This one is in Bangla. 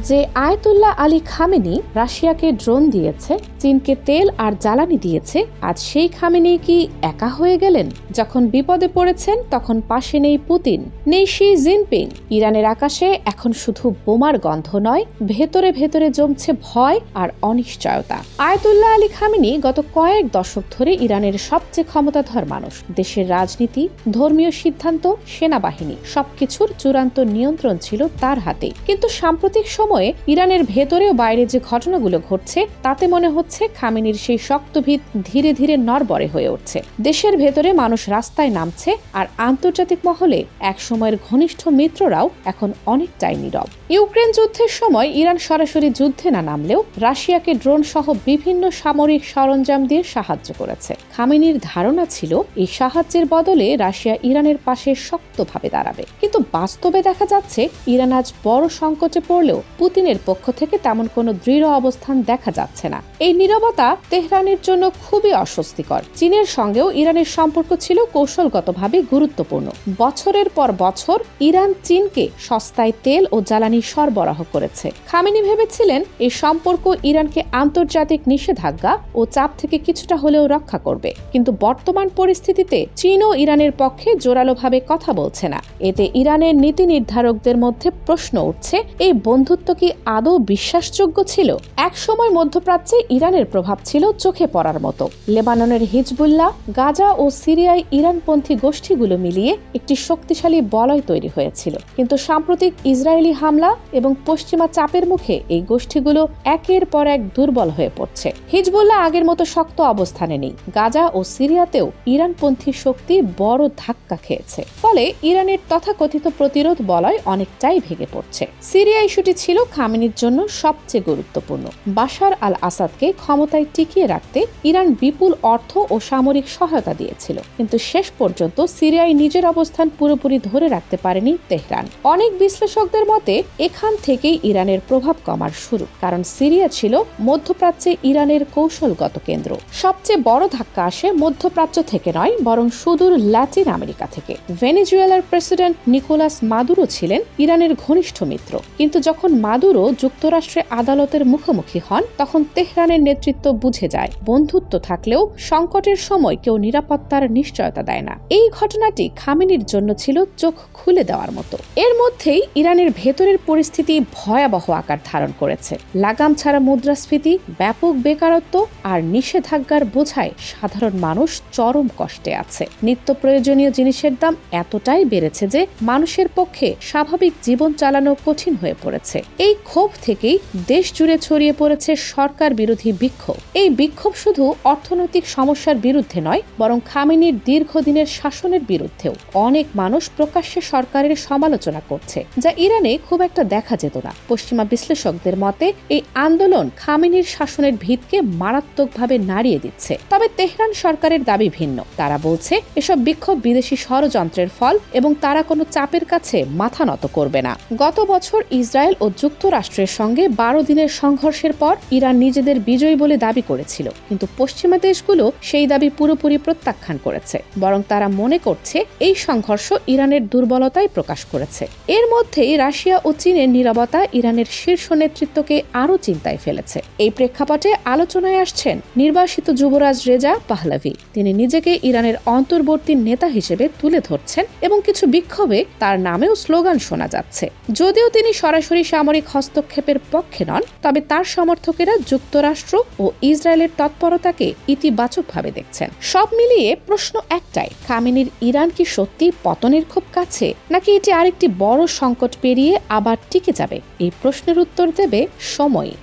যে আয়াতুল্লাহ আলী খামেনি রাশিয়াকে ড্রোন দিয়েছে, চীনকে তেল আর জ্বালানি দিয়েছে, আজ সেই খামেনি কি একা হয়ে গেলেন? যখন বিপদে পড়েছেন তখন পাশে নেই পুতিন, নেই শি জিনপিং। ইরানের আকাশে এখন শুধু বোমার গন্ধ নয়, ভেতরে ভেতরে জমছে ভয় আর অনিশ্চয়তা। আয়াতুল্লাহ আলী খামেনি গত কয়েক দশক ধরে ইরানের সবচেয়ে ক্ষমতাধর মানুষ। দেশের রাজনীতি, ধর্মীয় সিদ্ধান্ত, সেনাবাহিনী সবকিছুর চূড়ান্ত নিয়ন্ত্রণ ছিল তার হাতে। কিন্তু সাম্প্রতিক সময়ে ইরানের ভেতরে ও বাইরে যে ঘটনাগুলো ঘটছে তাতে মনে হচ্ছে খামেনির সেই শক্ত ভিত ধীরে ধীরে নড়বড়ে হয়ে উঠছে। দেশের ভেতরে মানুষ রাস্তায় নামছে, আর আন্তর্জাতিক মহলে এক সময়ের ঘনিষ্ঠ মিত্ররাও এখন অনেকটাই নীরব। ইউক্রেন যুদ্ধের সময় ইরান সরাসরি যুদ্ধে না নামলেও রাশিয়াকে ড্রোন সহ বিভিন্ন সামরিক সরঞ্জাম দিয়ে সাহায্য করেছে। খামেনির ধারণা ছিল এই সাহায্যের বদলে রাশিয়া ইরানের পাশে শক্তভাবে দাঁড়াবে, কিন্তু বাস্তবে দেখা যাচ্ছে ইরান আজ বড় সংকটে পড়লেও পুতিনের পক্ষ থেকে তেমন কোনো দৃঢ় অবস্থান দেখা যাচ্ছে না। এই নীরবতা তেহরানের জন্য খুবই অস্বস্তিকর। চীনের সঙ্গেও ইরানের সম্পর্ক ছিল কৌশলগতভাবে গুরুত্বপূর্ণ। বছরের পর বছর ইরান চীনকে সস্তায় তেল ও জ্বালানি সরবরাহ করেছে। খামেনি ভেবেছিলেন এই সম্পর্ক ইরানকে আন্তর্জাতিক নিষেধাজ্ঞা ও চাপ থেকে কিছুটা হলেও রক্ষা করবে, কিন্তু বর্তমান পরিস্থিতিতে চীন ও ইরানের পক্ষে জোরালোভাবে কথা বলছে না। এতে ইরানের নীতি নির্ধারকদের মধ্যে প্রশ্ন উঠছে, এই বন্ধুত্ব কি আদৌ বিশ্বাসযোগ্য ছিল? একসময় মধ্যপ্রাচ্যে ইরানের প্রভাব ছিল চোখে পড়ার মতো। লেবাননের হিজবুল্লাহ, গাজা ও সিরিয়ায় ইরানপন্থী গোষ্ঠীগুলো মিলিয়ে একটি শক্তিশালী বলয় তৈরি হয়েছিল, কিন্তু সাম্প্রতিক ইসরায়েলি হামলা এবং পশ্চিমা চাপের মুখে এই গোষ্ঠীগুলো একের পর এক দুর্বল হয়ে পড়ছে। হিজবুল্লাহ আগের মতো শক্ত অবস্থানে নেই। গাজা ও সিরিয়াতেও ইরানপন্থী শক্তি বড় ধাক্কা খেয়েছে, ফলে ইরানের তথাকথিত প্রতিরোধ বলয় অনেকটাই ভেঙে পড়ছে। সিরিয়া ইস্যুটি ছিল খামেনির জন্য সবচেয়ে গুরুত্বপূর্ণ। বাশার আল আসাদকে ক্ষমতায় টিকিয়ে রাখতে ইরান বিপুল অর্থ ও সামরিক সহায়তা দিয়েছিল, কিন্তু শেষ পর্যন্ত সিরিয়ায় নিজের অবস্থান পুরোপুরি ধরে রাখতে পারেনি তেহরান। অনেক বিশ্লেষকদের মতে এখান থেকেই ইরানের প্রভাব কমার শুরু, কারণ সিরিয়া ছিল মধ্যপ্রাচ্যে ইরানের কৌশলগত কেন্দ্র। সবচেয়ে বড় ধাক্কা আসে মধ্যপ্রাচ্য থেকে নয়, বরং সুদূর ল্যাটিন আমেরিকা থেকে। ভেনেজুয়েলার প্রেসিডেন্ট নিকোলাস মাদুরো ছিলেন ইরানের ঘনিষ্ঠ মিত্র, কিন্তু যখন মাদুরো যুক্তরাষ্ট্রে আদালতের মুখোমুখি হন তখন তেহরানের নেতৃত্ব বুঝে যায় বন্ধুত্ব থাকলেও সংকটের সময় কেউ নিরাপত্তার নিশ্চয়তা দেয় না। এই ঘটনাটি খামেনির জন্য ছিল চোখ খুলে দেওয়ার মতো। এর মধ্যেই ইরানের ভেতরের পরিস্থিতি ভয়াবহ আকার ধারণ করেছে। লাগাম ছাড়া মুদ্রাস্ফীতি, ব্যাপক বেকারত্ব আর নিষেধাজ্ঞার বোঝায় সাধারণ মানুষ চরম কষ্টে আছে। নিত্য প্রয়োজনীয় জিনিসের দাম এতটাই বেড়েছে যে মানুষের পক্ষে স্বাভাবিক জীবন চালানো কঠিন হয়ে পড়েছে। এই ক্ষোভ থেকেই দেশ জুড়ে ছড়িয়ে পড়েছে সরকার বিরোধী বিক্ষোভ। এই বিক্ষোভ শুধু অর্থনৈতিক সমস্যার বিরুদ্ধে নয়, বরং খামেনির দীর্ঘদিনের শাসনের বিরুদ্ধেও। অনেক মানুষ প্রকাশ্যে সরকারের সমালোচনা করছে, যা ইরানে খুব একটা দেখা যেত না। পশ্চিমা বিশ্লেষকদের মতে এই আন্দোলন খামেনির শাসনের ভিতকে মারাত্মকভাবে নাড়িয়ে দিচ্ছে। তবে তেহরান সরকারের দাবি ভিন্ন। তারা বলছে এসব বিক্ষোভ বিদেশি ষড়যন্ত্রের ফল এবং তারা কোনো চাপের কাছে মাথা নত করবে না। গত বছর ইসরায়েল ও যুক্তরাষ্ট্রের সঙ্গে 12 দিনের সংঘর্ষের পর ইরান নিজেদের বিজয়ী বলে দাবি করেছিল, কিন্তু পশ্চিমা দেশগুলো সেই দাবি পুরোপুরি প্রত্যাখ্যান করেছে। বরং তারা মনে করছে এই সংঘর্ষ ইরানের দুর্বলতাই প্রকাশ করেছে। এর মধ্যেই রাশিয়া ও চীনের নীরবতা ইরানের শীর্ষ নেতৃত্বকে আরও চিন্তায় ফেলেছে। এই প্রেক্ষাপটে আলোচনায় আসছেন নির্বাসিত যুবরাজ রেজা পাহলাভি। তিনি নিজেকে ইরানের অন্তর্বর্তী নেতা হিসেবে তুলে ধরছেন এবং কিছু বিক্ষোভে তার নামেও স্লোগান শোনা যাচ্ছে। যদিও তিনি সরাসরি সামরিক হস্তক্ষেপের পক্ষে নন, তবে তার সমর্থকেরা যুক্তরাষ্ট্র ও ইসরায়েলের তৎপরতাকে ইতিবাচকভাবে দেখছেন। সব মিলিয়ে প্রশ্ন একটাই, খামেনির ইরান কি সত্যি পতনের খুব কাছে, নাকি এটি আরেকটি বড় সংকট পেরিয়ে আবার টিকে যাবে? এই প্রশ্নের উত্তর দেবে সময়।